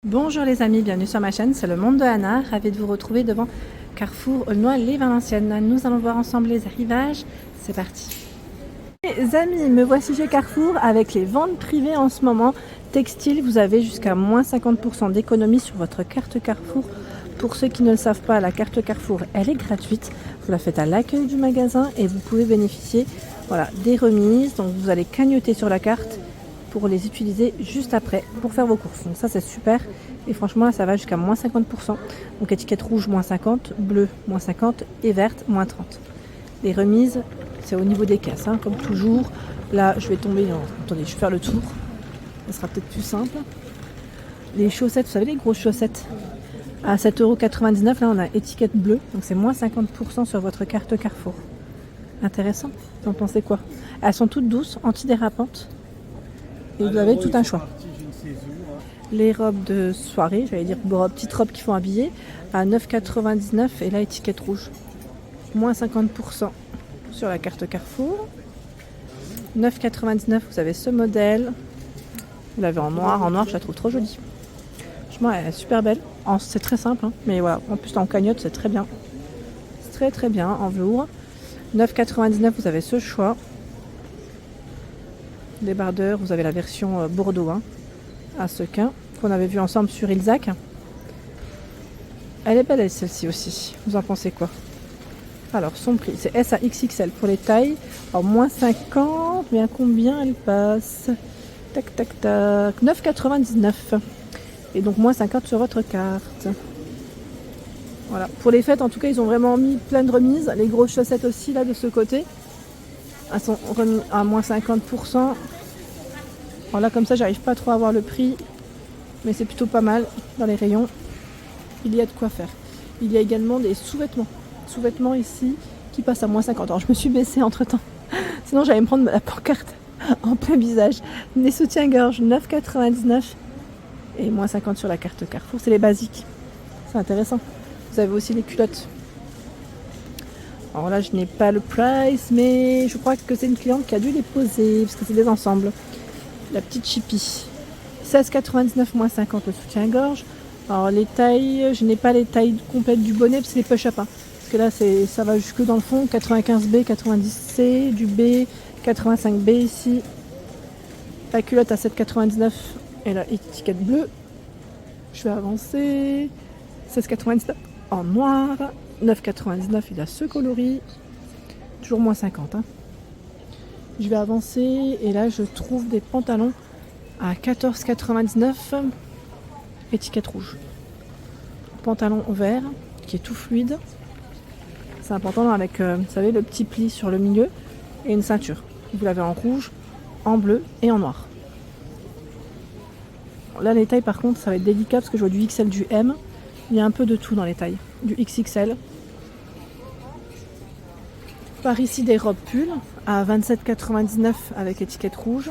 Bonjour les amis, bienvenue sur ma chaîne, c'est le monde de Anna, ravi de vous retrouver devant Carrefour Aulnoy-les-Valenciennes. Nous allons voir ensemble les arrivages, c'est parti. Les amis, me voici chez Carrefour avec les ventes privées en ce moment. Textile, vous avez jusqu'à moins 50% d'économie sur votre carte Carrefour. Pour ceux qui ne le savent pas, la carte Carrefour, elle est gratuite. Vous la faites à l'accueil du magasin et vous pouvez bénéficier des remises. Donc vous allez cagnotter sur la carte pour les utiliser juste après pour faire vos courses. Donc ça c'est super et franchement là, ça va jusqu'à moins 50%. Donc étiquette rouge moins 50, bleu moins 50 et verte moins 30. Les remises c'est au niveau des caisses comme toujours. Là je vais tomber, attendez je vais faire le tour, ça sera peut-être plus simple. Les chaussettes, vous savez les grosses chaussettes à 7,99 €, là on a étiquette bleue, donc c'est moins 50% sur votre carte Carrefour. Intéressant, vous en pensez quoi? Elles sont toutes douces, antidérapantes. Et vous avez tout un choix. Les robes de soirée, j'allais dire petites robes qui font habiller, à 9,99 € et là étiquette rouge. Moins 50% sur la carte Carrefour. 9,99 €, vous avez ce modèle. Vous l'avez en noir je la trouve trop jolie. Franchement elle est super belle. C'est très simple, mais voilà, en plus en cagnotte c'est très bien. C'est très bien en velours. 9,99 €, vous avez ce choix. Débardeur, vous avez la version Bordeaux à sequin qu'on avait vu ensemble sur Ilzac. Elle est belle celle-ci aussi. Vous en pensez quoi? Alors son prix c'est S à XXL pour les tailles. Alors moins 50, mais à combien elle passe? Tac tac tac. 9,99 €. Et donc moins 50 sur votre carte. Voilà. Pour les fêtes en tout cas ils ont vraiment mis plein de remises. Les grosses chaussettes aussi là de ce côté. Elles sont remises à moins 50%. Alors là comme ça j'arrive pas trop à voir le prix, mais c'est plutôt pas mal dans les rayons. Il y a de quoi faire. Il y a également des sous-vêtements ici qui passent à moins 50. Alors je me suis baissée entre temps, sinon j'allais me prendre la pancarte en plein visage. Des soutiens-gorge 9,99 € et moins 50 sur la carte Carrefour. C'est les basiques, c'est intéressant. Vous avez aussi les culottes. Alors là je n'ai pas le price, mais je crois que c'est une cliente qui a dû les poser parce que c'est des ensembles. La petite chippie 16,99 € moins 50 le soutien-gorge. Alors les tailles, je n'ai pas les tailles complètes du bonnet parce que c'est push-up parce que là ça va jusque dans le fond. 95B, 90C, du B, 85B ici. La culotte à 7,99 € et la étiquette bleue. Je vais avancer. 16,99 € en noir. 9,99 € il a ce coloris. Toujours moins 50 Je vais avancer et là je trouve des pantalons à 14,99 €, étiquette rouge. Pantalon vert qui est tout fluide. C'est un pantalon avec, vous savez, le petit pli sur le milieu et une ceinture. Vous l'avez en rouge, en bleu et en noir. Là les tailles par contre ça va être délicat parce que je vois du XL, du M. Il y a un peu de tout dans les tailles. Du XXL. Par ici des robes pulls à 27,99 € avec étiquette rouge.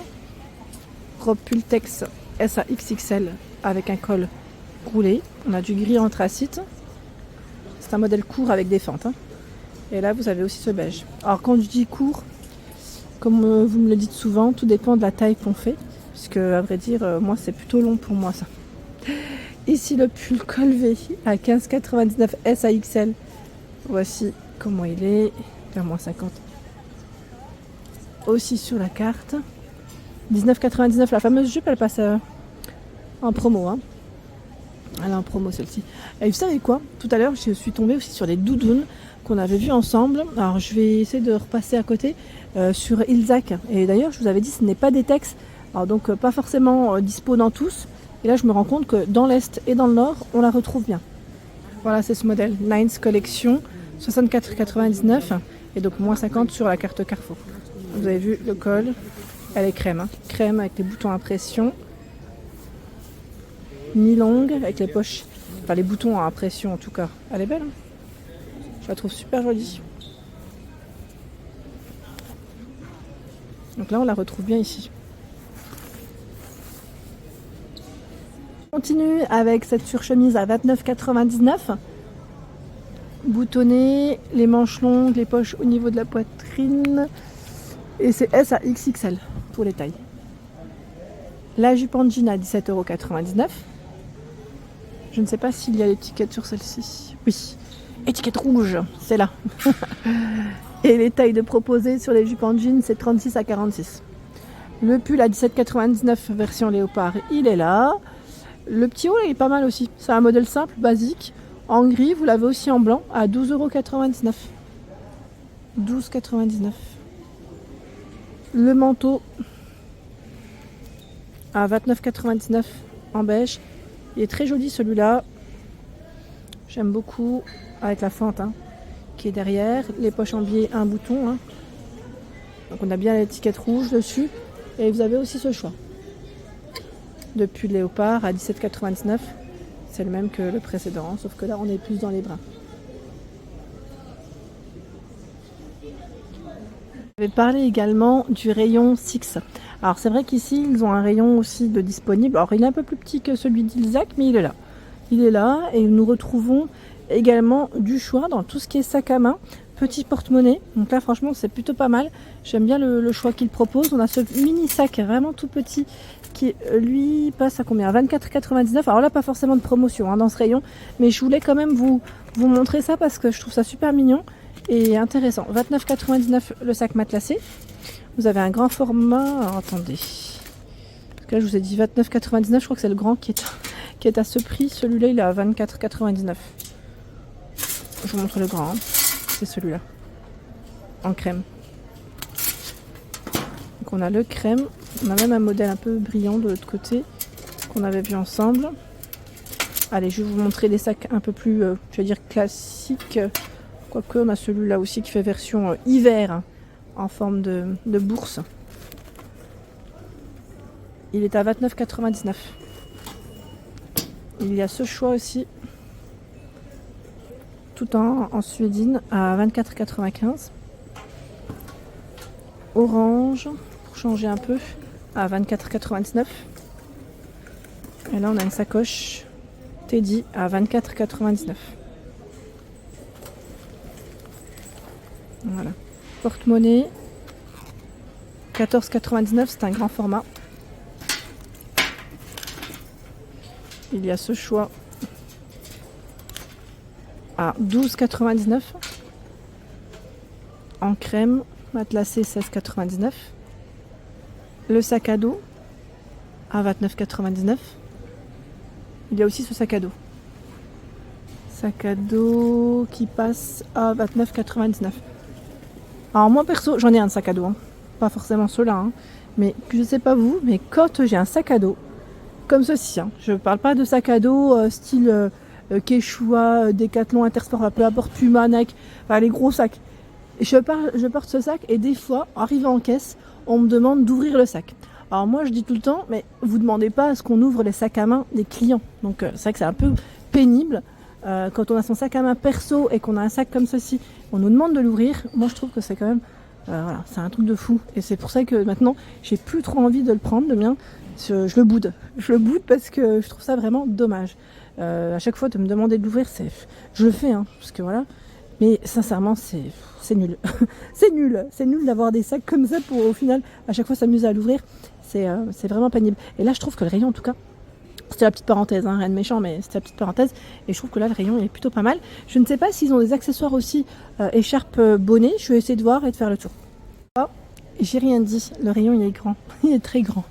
Robe pull Tex S à XXL avec un col roulé. On a du gris anthracite. C'est un modèle court avec des fentes. Et là vous avez aussi ce beige. Alors quand je dis court, comme vous me le dites souvent, tout dépend de la taille qu'on fait. Puisque à vrai dire, moi c'est plutôt long pour moi ça. Ici le pull col V à 15,99 € S à XL. Voici comment il est. Vers moins 50. Aussi sur la carte. 19,99 €. La fameuse jupe, elle passe en promo. Elle est en promo celle-ci. Et vous savez quoi? Tout à l'heure, je suis tombée aussi sur les doudounes qu'on avait vues ensemble. Alors je vais essayer de repasser à côté sur Ilzac. Et d'ailleurs, je vous avais dit, ce n'est pas des textes. Alors donc pas forcément dispo dans tous. Et là, je me rends compte que dans l'Est et dans le Nord, on la retrouve bien. Voilà, c'est ce modèle. Nines Collection. 64,99 € et donc moins 50 sur la carte Carrefour. Vous avez vu le col, elle est crème. Crème avec les boutons à pression. Mi-longue avec les poches, enfin les boutons à pression en tout cas. Elle est belle. Je la trouve super jolie. Donc là on la retrouve bien ici. On continue avec cette surchemise à 29,99 €. Boutonné, les manches longues, les poches au niveau de la poitrine. Et c'est S à XXL pour les tailles. La jupe en jean à 17,99 €. Je ne sais pas s'il y a l'étiquette sur celle-ci. Oui, étiquette rouge, c'est là. Et les tailles de proposées sur les jupes en jean, c'est 36 à 46. Le pull à 17,99 version léopard, il est là. Le petit haut, il est pas mal aussi. C'est un modèle simple, basique. En gris, vous l'avez aussi en blanc à 12,99 €. 12,99 €. Le manteau à 29,99 € en beige. Il est très joli celui-là. J'aime beaucoup. Avec la fente qui est derrière. Les poches en biais, un bouton. Donc on a bien l'étiquette rouge dessus. Et vous avez aussi ce choix. De pull léopard à 17,99 €. C'est le même que le précédent, sauf que là on est plus dans les bruns. Je vais parler également du rayon Six. Alors c'est vrai qu'ici ils ont un rayon aussi de disponible. Alors il est un peu plus petit que celui d'Ilzac, mais il est là. Il est là et nous retrouvons également du choix dans tout ce qui est sac à main. Petit porte-monnaie, donc là franchement c'est plutôt pas mal. J'aime bien le choix qu'il propose. On a ce mini sac vraiment tout petit qui lui passe à combien? 24,99 €. Alors là pas forcément de promotion dans ce rayon, mais je voulais quand même vous montrer ça parce que je trouve ça super mignon et intéressant. 29,99 € le sac matelassé. Vous avez un grand format. Alors attendez, parce que là je vous ai dit 29,99 €, je crois que c'est le grand qui est à ce prix. Celui-là il est à 24,99 €. Je vous montre le grand. C'est celui-là, en crème. Donc on a le crème, on a même un modèle un peu brillant de l'autre côté qu'on avait vu ensemble. Allez, je vais vous montrer des sacs un peu plus, je vais dire classiques. Quoique on a celui-là aussi qui fait version hiver en forme de bourse. Il est à 29,99 €. Il y a ce choix aussi. Tout en suédine à 24,95 €. Orange, pour changer un peu, à 24,99 €. Et là on a une sacoche Teddy à 24,99 €. Voilà. Porte-monnaie 14,99 €, c'est un grand format. Il y a ce choix à 12,99 € en crème, matelassé 16,99 €. Le sac à dos à 29,99 €. Il y a aussi ce sac à dos. Sac à dos qui passe à 29,99 €. Alors moi perso, j'en ai un de sac à dos, pas forcément ceux-là, mais je sais pas vous, mais quand j'ai un sac à dos comme ceci, je parle pas de sac à dos style Quechua, Decathlon, Intersport, peu importe, Puma, Nike, enfin les gros sacs. Je porte ce sac et des fois, arrivé en caisse, on me demande d'ouvrir le sac. Alors moi je dis tout le temps, mais vous demandez pas à ce qu'on ouvre les sacs à main des clients. Donc c'est vrai que c'est un peu pénible. Quand on a son sac à main perso et qu'on a un sac comme ceci, on nous demande de l'ouvrir. Moi je trouve que c'est quand même, voilà, c'est un truc de fou. Et c'est pour ça que maintenant, j'ai plus trop envie de le prendre, le mien. Je le boude. Je le boude parce que je trouve ça vraiment dommage. À chaque fois de me demander de l'ouvrir, je le fais, parce que voilà. Mais sincèrement, c'est nul. C'est nul d'avoir des sacs comme ça pour au final à chaque fois s'amuser à l'ouvrir. C'est vraiment pénible. Et là, je trouve que le rayon, en tout cas, c'était la petite parenthèse, rien de méchant, mais c'était la petite parenthèse. Et je trouve que là, le rayon il est plutôt pas mal. Je ne sais pas s'ils ont des accessoires aussi, écharpe, bonnet. Je vais essayer de voir et de faire le tour. Oh, j'ai rien dit. Le rayon, il est grand. Il est très grand.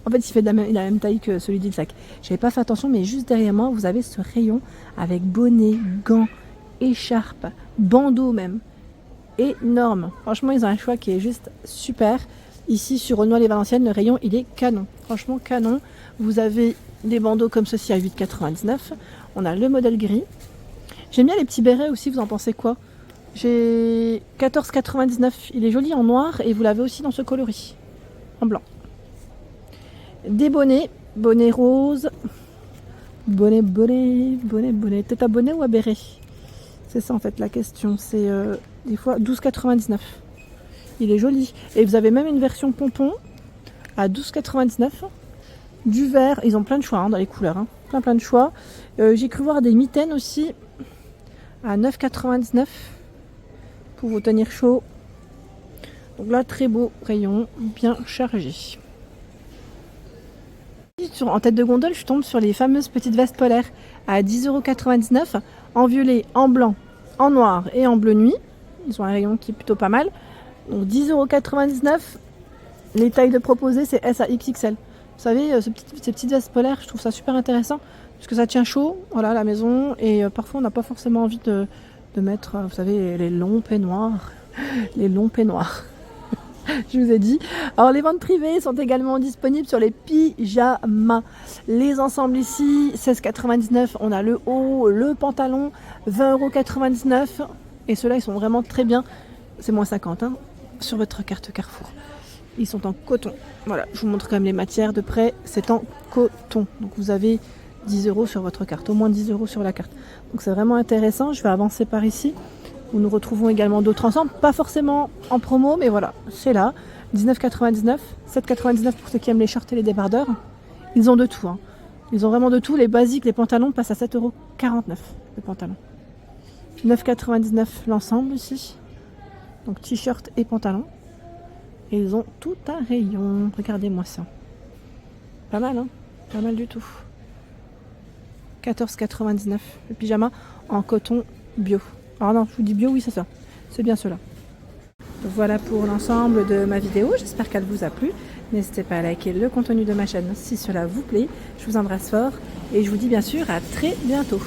En fait, il fait il a la même taille que celui d'Ilzac. J'avais pas fait attention, mais juste derrière moi, vous avez ce rayon avec bonnet, gants, écharpe, bandeau même. Énorme. Franchement, ils ont un choix qui est juste super. Ici, sur Aulnoy-les-Valenciennes, le rayon, il est canon. Franchement, canon. Vous avez des bandeaux comme ceci à 8,99 €. On a le modèle gris. J'aime bien les petits bérets aussi, vous en pensez quoi? J'ai 14,99 €. Il est joli en noir et vous l'avez aussi dans ce coloris, en blanc. Des bonnets, bonnet rose. Bonnet. T'es à bonnet ou à béret? C'est ça en fait la question. C'est des fois 12,99 €. Il est joli. Et vous avez même une version pompon à 12,99 €. Du vert, ils ont plein de choix dans les couleurs. Plein de choix. J'ai cru voir des mitaines aussi à 9,99 € pour vous tenir chaud. Donc là, très beau rayon, bien chargé. ensuite, en tête de gondole, je tombe sur les fameuses petites vestes polaires à 10,99 € en violet, en blanc, en noir et en bleu nuit. Ils ont un rayon qui est plutôt pas mal. Donc 10,99 €. Les tailles de proposer, c'est S à XXL. Vous savez, ces petites vestes polaires, je trouve ça super intéressant parce que ça tient chaud, voilà, à la maison. Et parfois, on n'a pas forcément envie de mettre, vous savez, les longs peignoirs. Les longs peignoirs. Je vous ai dit. Alors les ventes privées sont également disponibles sur les pyjamas. Les ensembles ici, 16,99 €. On a le haut, le pantalon, 20,99 €. Et ceux-là, ils sont vraiment très bien. C'est moins 50 hein, sur votre carte Carrefour. Ils sont en coton. Voilà, je vous montre quand même les matières de près. C'est en coton. Donc vous avez 10 € sur votre carte. Au moins 10 € sur la carte. Donc c'est vraiment intéressant. Je vais avancer par ici. Où nous retrouvons également d'autres ensembles, pas forcément en promo, mais voilà, c'est là, 19,99 €, 7,99 € pour ceux qui aiment les shorts et les débardeurs. Ils ont de tout, hein. Ils ont vraiment de tout. Les basiques, les pantalons passent à 7,49 € le pantalon. 9,99 € l'ensemble ici. Donc t-shirt et pantalon. Et ils ont tout un rayon. Regardez-moi ça. Pas mal, hein. Pas mal du tout. 14,99 € le pyjama en coton bio. Ah non, je vous dis bio, oui c'est ça. C'est bien cela. Donc voilà pour l'ensemble de ma vidéo. J'espère qu'elle vous a plu. N'hésitez pas à liker le contenu de ma chaîne si cela vous plaît. Je vous embrasse fort et je vous dis bien sûr à très bientôt.